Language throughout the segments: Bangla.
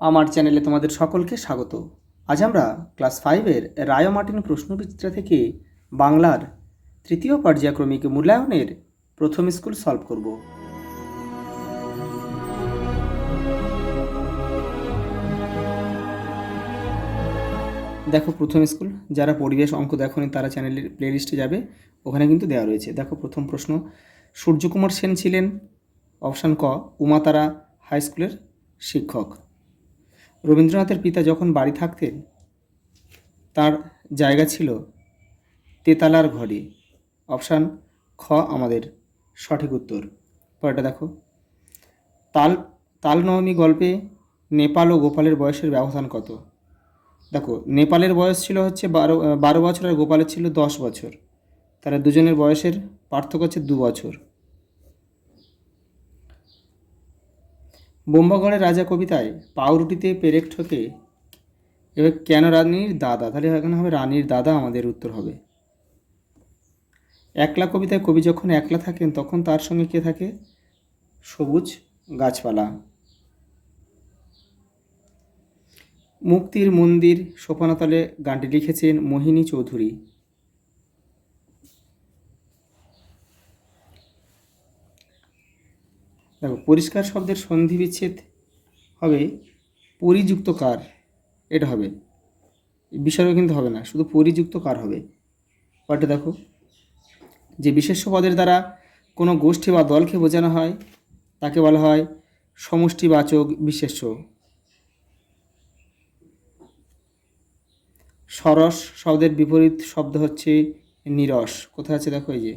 আমার চ্যানেলে তোমাদের সকলকে স্বাগত। আজ আমরা ক্লাস 5-এর রায় মার্টিন প্রশ্নবিচিত্রা থেকে বাংলার তৃতীয় পর্যায়ক্রমিক মূল্যায়নের প্রথম স্কুল সলভ করব। দেখো প্রথম স্কুল, যারা পরিবেশ অঙ্ক দেখোনি তারা চ্যানেলের প্লেলিস্টে যাবে, ওখানে কিন্তু দেওয়া রয়েছে। দেখো প্রথম প্রশ্ন, সূর্যকুমার সেন ছিলেন অপশান ক উমাতারা হাই স্কুলের শিক্ষক। রবীন্দ্রনাথের পিতা যখন বাড়ি থাকতেন তার জায়গা ছিল তেতালার ঘরে। অপশান খ আমাদের সঠিক উত্তর। পরেরটা দেখো, তাল নবমী গল্পে নেপাল ও গোপালের বয়সের ব্যবধান কত? দেখো নেপালের বয়স ছিল হচ্ছে 12 বছর আর গোপালের ছিল 10 বছর, তারা দুজনের বয়সের পার্থক্য হচ্ছে 2 বছর। বোম্বাগড়ের রাজা কবিতায় পাউরুটিতে পেরেক ঠোকে এবার কেন রানীর দাদা? তাহলে এখানে হবে রানীর দাদা আমাদের উত্তর হবে। একলা কবিতায় কবি যখন একলা থাকেন তখন তার সঙ্গে কে থাকে? সবুজ গাছপালা। মুক্তির মন্দির সোপানতলে গানটি লিখেছেন মোহিনী চৌধুরী। দেখো পরিষ্কার শব্দের সন্ধি বিচ্ছেদ হবে পরিযুক্ত কার, এটা হবে, বিসর্গ কিন্তু হবে না, শুধু পরিযুক্ত কার হবে। পরটা দেখো, যে বিশেষ্য পদের দ্বারা কোনো গোষ্ঠী বা দলকে বোঝানো হয় তাকে বলা হয় সমষ্টিবাচক বিশেষ্য। সরস শব্দের বিপরীত শব্দ হচ্ছে নিরস। কোথায় আছে দেখো, এই যে।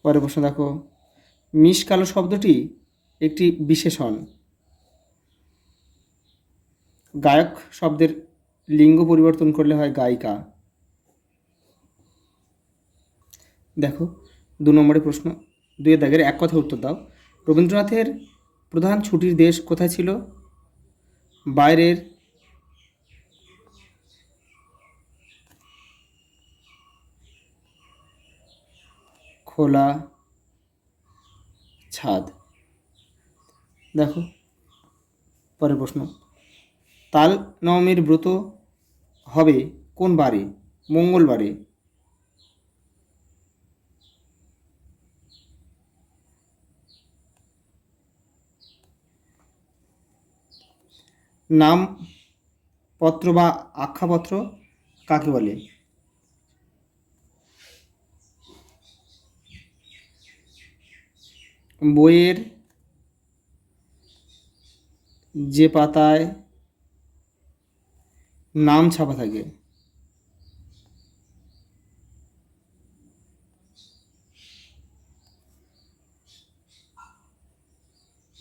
পরের প্রশ্ন দেখো, মিশ কালো শব্দটি একটি বিশেষণ। গায়ক শব্দের লিঙ্গ পরিবর্তন করলে হয় গায়িকা। দেখো 2 নম্বরের প্রশ্ন, 2-এর দাগের এক কথা উত্তর দাও। রবীন্দ্রনাথের প্রধান ছুটির দেশ কোথায় ছিল? বাইরের খোলা ছাদ। দেখো পরের প্রশ্ন, তাল নবমীর ব্রত হবে কোন বারে? মঙ্গলবারে। নামপত্র বা আখ্যাপত্র কাকে বলে? বইয়ের যে পাতায় নাম ছাপা থাকে।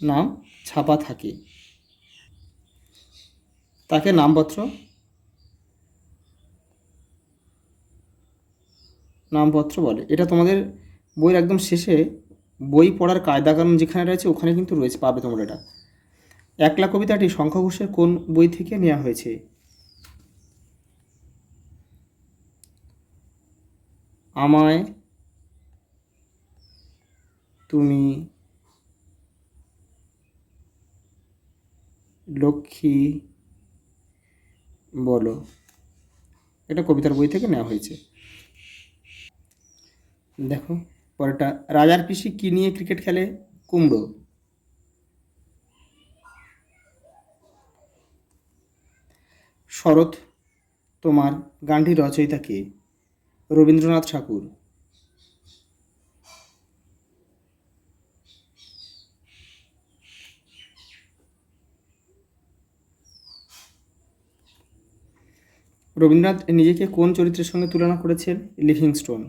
নাম ছাপা থাকে তাকে নামপত্র বলে। এটা তোমাদের বইয়ের একদম শেষে বই পড়ার কায়দা কানুন যেখানে রয়েছে ওখানে কিন্তু রয়েছে, পাবে তোমরা এটা। একলা কবিতাটি শঙ্খ ঘোষের কোন বই থেকে নেওয়া হয়েছে? আমায় তুমি লক্ষ্মী বলো, এটা কবিতার বই থেকে নেওয়া হয়েছে। দেখো পরেরটা, রাজার পিসি কি নিয়ে ক্রিকেট খেলে? কুমড়ো। শরৎ তোমার গানটির রচয়িতা কে? রবীন্দ্রনাথ ঠাকুর। রবীন্দ্রনাথ নিজেকে কোন চরিত্রের সঙ্গে তুলনা করেছেন? লিভিংস্টোন।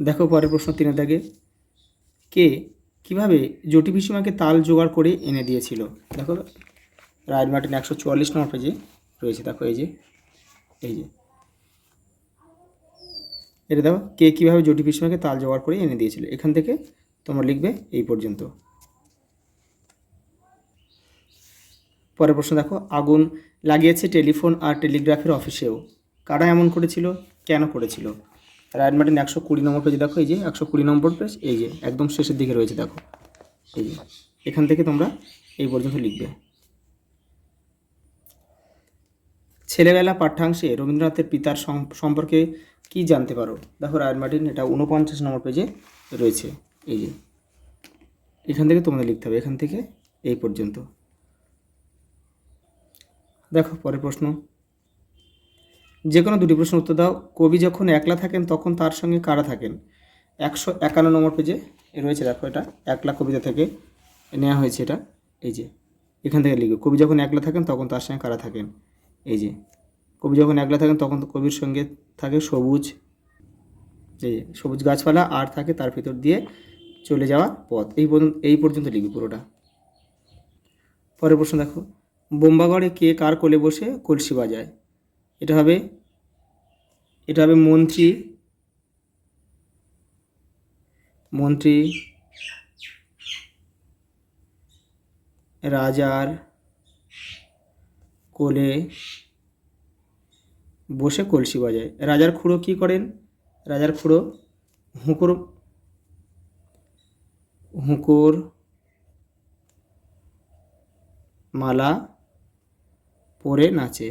দেখো পরের প্রশ্ন 3-এর দাগে, কে কিভাবে জটি পিসিমাকে তাল জোগাড় করে এনে দিয়েছিল? দেখো রায় মার্টিন 144 নম্বর পেজে রয়েছে। দেখো এই যে এটা দেখো, কে কীভাবে জটি পিসিমাকে তাল জোগাড় করে এনে দিয়েছিল, এখান থেকে তোমরা লিখবে এই পর্যন্ত। পরের প্রশ্ন দেখো, আগুন লাগিয়েছে টেলিফোন আর টেলিগ্রাফের অফিসেও, কারা এমন করেছিল, কেন করেছিল? রায়ট মার্টিন 120 নম্বর পেজ, দেখো এই যে 120 নম্বর পেজ, এই যে একদম শেষের দিকে রয়েছে, দেখো এই যে এখান থেকে তোমরা এই পর্যন্ত লিখবে। ছেলেবেলা পাঠ্যাংশে রবীন্দ্রনাথের পিতার সম্পর্কে কি জানতে পারো? দেখো রায়ট মার্টিন এটা 49 নম্বর পেজে রয়েছে, এই যে এখান থেকে তোমাদের লিখতে হবে, এখান থেকে এই পর্যন্ত। দেখো পরের প্রশ্ন, যে কোনো দুটি প্রশ্ন উত্তর দাও। কবি যখন একলা থাকেন তখন তার সঙ্গে কারা থাকেন? 151 নম্বর পেজে রয়েছে, দেখো এটা একলা কবিতা থেকে নেওয়া হয়েছে, এটা এই যে এখান থেকে লিখবে। কবি যখন একলা থাকেন তখন তার সঙ্গে কারা থাকেন? এই যে কবি যখন একলা থাকেন তখন কবির সঙ্গে থাকে সবুজ, যে সবুজ গাছপালা, আর থাকে তার ভিতর দিয়ে চলে যাওয়া পথ। এই পর্যন্ত লিখবে পুরোটা। পরের প্রশ্ন দেখো, বোম্বাগড়ে কে কার কোলে বসে কলসি বাজায়? এটা হবে মন্ত্রী রাজার কোলে বসে কলসি বাজায়। রাজার খুড়ো কি করেন? রাজার খুড়ো হুঁকোর মালা পরে নাচে।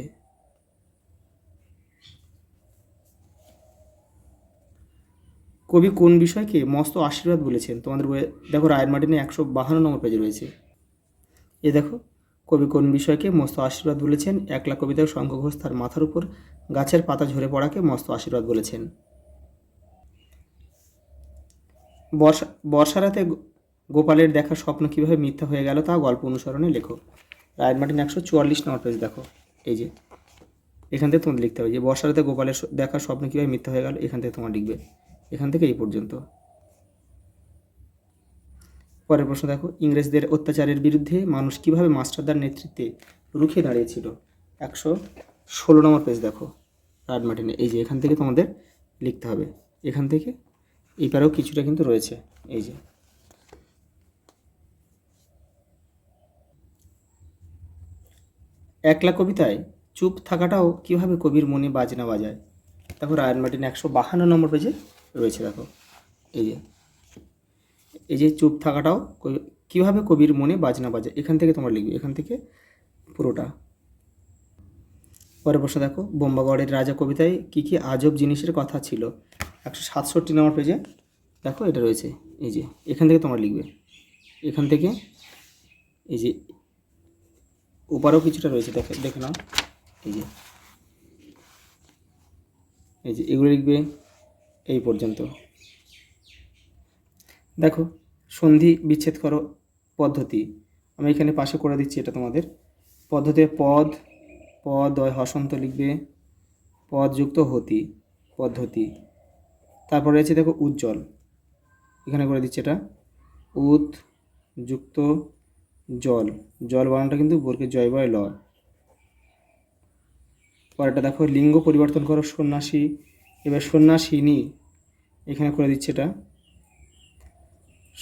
কবি কোন বিষয়কে মস্ত আশীর্বাদ বলেছেন? তোমাদের বইয়ে দেখো রায়ট মার্টিনে 152 নম্বর পেজে রয়েছে, এ দেখো কবি কোন বিষয়কে মস্ত আশীর্বাদ বলেছেন? একলা কবিতায় শঙ্খ ঘোষ তার মাথার উপর গাছের পাতা ঝরে পড়াকে মস্ত আশীর্বাদ বলেছেন। বর্ষা রাতে গোপালের দেখা স্বপ্ন কীভাবে মিথ্যা হয়ে গেল তা গল্প অনুসরণে লেখো। রায়ট মার্টিন 144 নম্বর পেজ, দেখো এই যে এখান থেকে তোমাদের লিখতে হবে যে বর্ষা রাতে গোপালের দেখা স্বপ্ন কীভাবে মিথ্যা হয়ে গেল, এখান থেকে তোমার লিখবে, এখান থেকে এই পর্যন্ত। পরের প্রশ্ন দেখো, ইংরেজদের অত্যাচারের বিরুদ্ধে মানুষ কিভাবে মাস্টারদার নেতৃত্বে রুখে দাঁড়িয়েছিল? 116 নম্বর পেজ, দেখো রায়ট মার্টিনে, এই যে এখান থেকে তোমাদের লিখতে হবে, এখান থেকে এই পারেও কিছুটা কিন্তু রয়েছে, এই যে একলা কবিতায় চুপ থাকাটাও কিভাবে কবির মনে বাজনা বাজায়? দেখো রায়ট মার্টিন 152 নম্বর পেজে রয়েছে, দেখো এই যে চুপ থাকাটাও কিভাবে কবির মনে বাজনা বাজায়, এখান থেকে তোমরা লিখবে, এখান থেকে পুরোটা। পরের প্রশ্ন দেখো, বোম্বাগড়ের রাজা কবিতায় কি কি আজব জিনিসের কথা ছিল? 167 নম্বর পেজে দেখো এটা রয়েছে, এই যে এখান থেকে তোমরা লিখবে, এখান থেকে এই যে ওপারেও কিছুটা রয়েছে, দেখে নাও, এই যে এগুলো লিখবে এই পর্যন্ত। দেখো সন্ধি বিচ্ছেদ করো পদ্ধতি, আমি এখানে পাশে করে দিচ্ছি, এটা তোমাদের পদ্ধতি। পদ হসন্ত লিখবে, পদ যুক্ত হতি পদ্ধতি। তারপরে রয়েছে দেখো উজ্জ্বল, এখানে করে দিচ্ছি, এটা উত যুক্ত জল বানানটা কিন্তু বর্গের জয় বয় ল। পরেরটা দেখো লিঙ্গ পরিবর্তন করো সন্ন্যাসী, এবার সন্ন্যাসিনী, এখানে করে দিচ্ছি, এটা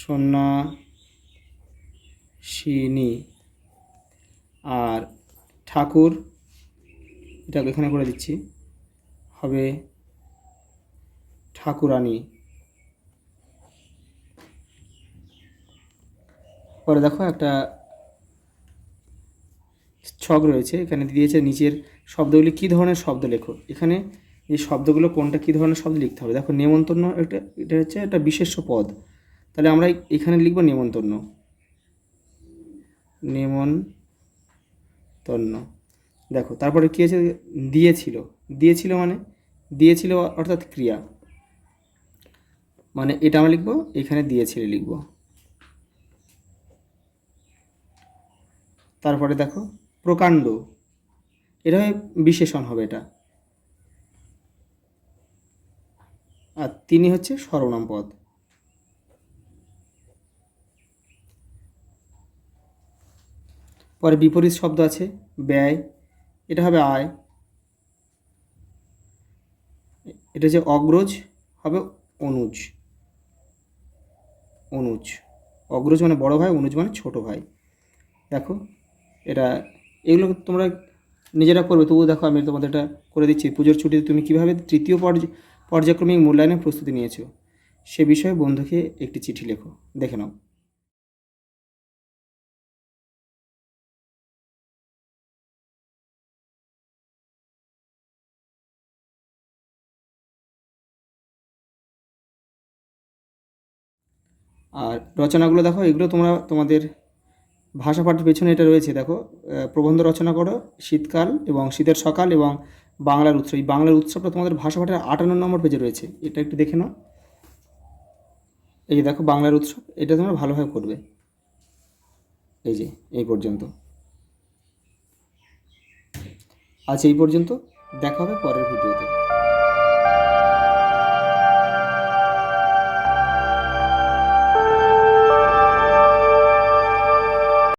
সন্ন্যাসিনী। আর ঠাকুর, এটা এখানে করে দিচ্ছি, হবে ঠাকুরানী। পরে দেখো একটা ছক রয়েছে, এখানে দিয়েছে নিচের শব্দগুলি কী ধরনের শব্দ লেখো। এখানে এই শব্দগুলো কোনটা কী ধরনের শব্দ লিখতে হবে। দেখো নেমন্তন্ন, এটা হচ্ছে একটা বিশেষ্য পদ, তাহলে আমরা এখানে লিখব নেমন্তন্ন। দেখো তারপরে কী আছে, দিয়েছিল মানে দিয়েছিল অর্থাৎ ক্রিয়া, মানে এটা আমরা লিখব, এখানে দিয়েছিল লিখব। তারপরে দেখো প্রকাণ্ড, এটা বিশেষণ হবে এটা, আর তিনি হচ্ছে সর্বনাম পদ। পরে বিপরীত শব্দ আছে ব্যয়, এটা হবে আয়, এটা হচ্ছে অগ্রজ, হবে অনুজ। অগ্রজ মানে বড় ভাই, অনুজ মানে ছোট ভাই। দেখো এটা এগুলো তোমরা নিজেরা করবে, তবুও দেখো আমি তোমাদের এটা করে দিচ্ছি। পুজোর ছুটিতে তুমি কীভাবে তৃতীয় পর্যায়ক্রমিক মূল্যায়নের প্রস্তুতি নিয়েছো সে বিষয়ে বন্ধুকে একটি চিঠি লেখো। দেখে নাও। আর রচনাগুলো দেখো, এগুলো তোমরা তোমাদের ভাষা পাঠের পেছনে এটা রয়েছে দেখো। প্রবন্ধ রচনা করো, শীতকাল এবং শীতের সকাল এবং বাংলার উৎসব। এই বাংলার উৎসবটা তোমাদের ভাষা পাঠের 58 নম্বর পেজে রয়েছে, এটা একটু দেখে নাও। এই যে দেখো বাংলার উৎসব, এটা তোমরা ভালোভাবে করবে। এই যে এই পর্যন্ত, আজ এই পর্যন্ত, দেখা হবে পরের ভিডিওতে।